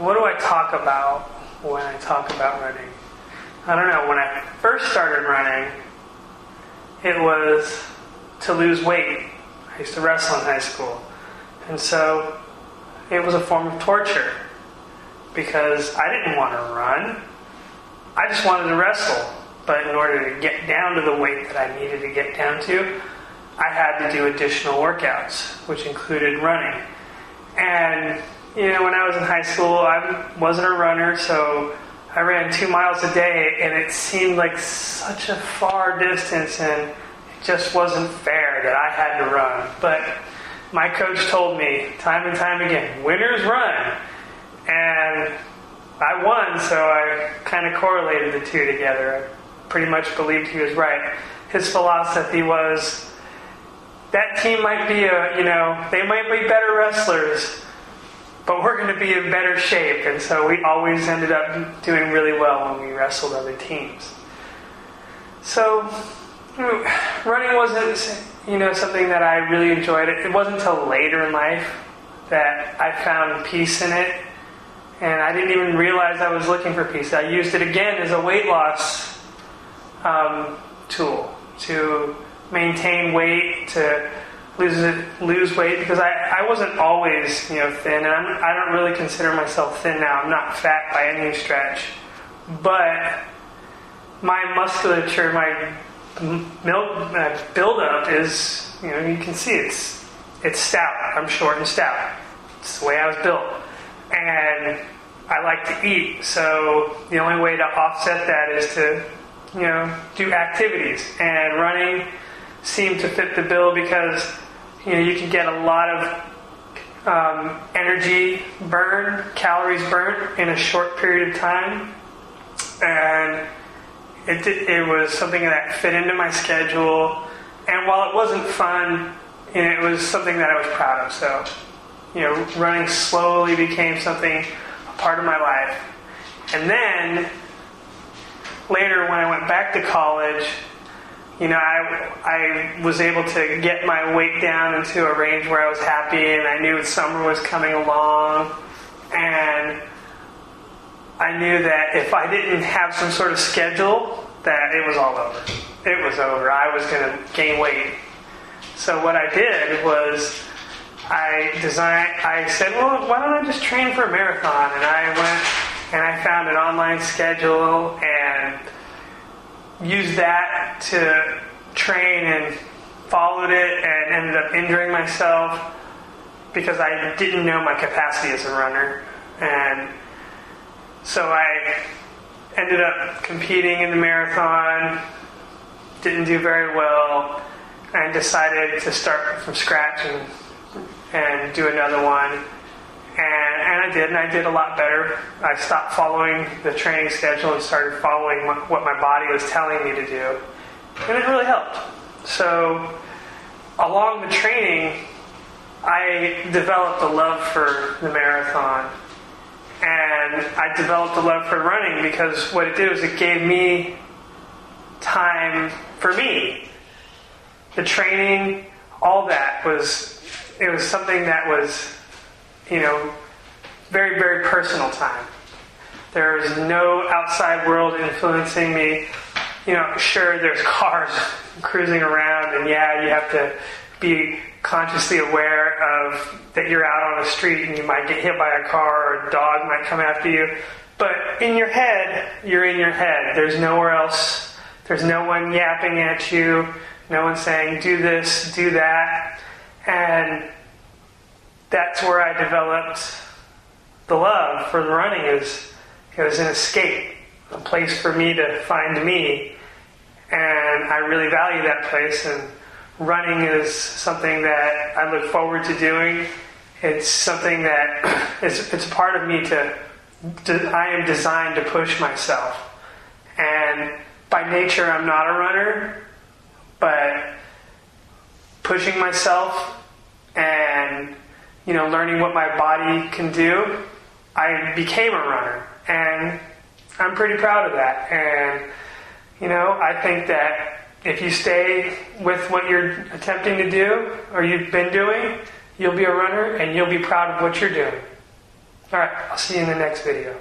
what do I talk about when I talk about running? I don't know. When I first started running, it was to lose weight. I used to wrestle in high school. And so it was a form of torture because I didn't want to run. I just wanted to wrestle. But in order to get down to the weight that I needed to get down to, I had to do additional workouts, which included running. And, when I was in high school, I wasn't a runner, so I ran 2 miles a day, and it seemed like such a far distance, and it just wasn't fair that I had to run. But my coach told me time and time again, winners run. And I won, so I kind of correlated the two together. I pretty much believed he was right. His philosophy was, that team might be they might be better wrestlers, but we're going to be in better shape. And so we always ended up doing really well when we wrestled other teams. So running wasn't, something that I really enjoyed. It wasn't until later in life that I found peace in it. And I didn't even realize I was looking for peace. I used it again as a weight loss tool to maintain weight, to lose weight, because I wasn't always thin, and I don't really consider myself thin now. I'm not fat by any stretch, but my musculature, my buildup is, you can see it's stout. I'm short and stout. It's the way I was built, and I like to eat. So the only way to offset that is to do activities, and running seemed to fit the bill because you can get a lot of energy burn, calories burnt in a short period of time, and it was something that fit into my schedule. And while it wasn't fun, it was something that I was proud of. So running slowly became a part of my life. And then later, when I went back to college, I was able to get my weight down into a range where I was happy, and I knew summer was coming along, and I knew that if I didn't have some sort of schedule, that it was all over. It was over. I was going to gain weight. So what I did was I said, well, why don't I just train for a marathon? And I went and I found an online schedule and used that to train, and followed it, and ended up injuring myself because I didn't know my capacity as a runner. And so I ended up competing in the marathon, didn't do very well, and decided to start from scratch and do another one. And I did, and I did a lot better. I stopped following the training schedule and started following what my body was telling me to do. And it really helped. So along the training, I developed a love for the marathon. And I developed a love for running because what it did was it gave me time for me. The training, all that was something that was, very, very personal time. There was no outside world influencing me. Sure, there's cars cruising around, and you have to be consciously aware of that you're out on the street and you might get hit by a car, or a dog might come after you. But in your head, you're in your head. There's nowhere else. There's no one yapping at you. No one saying, do this, do that. And that's where I developed the love for running. It was an escape, a place for me to find me. And I really value that place. And running is something that I look forward to doing. It's something that it's part of me I am designed to push myself. And by nature, I'm not a runner, but pushing myself and learning what my body can do, I became a runner, and I'm pretty proud of that. And I think that if you stay with what you're attempting to do, or you've been doing, you'll be a runner, and you'll be proud of what you're doing. Alright, I'll see you in the next video.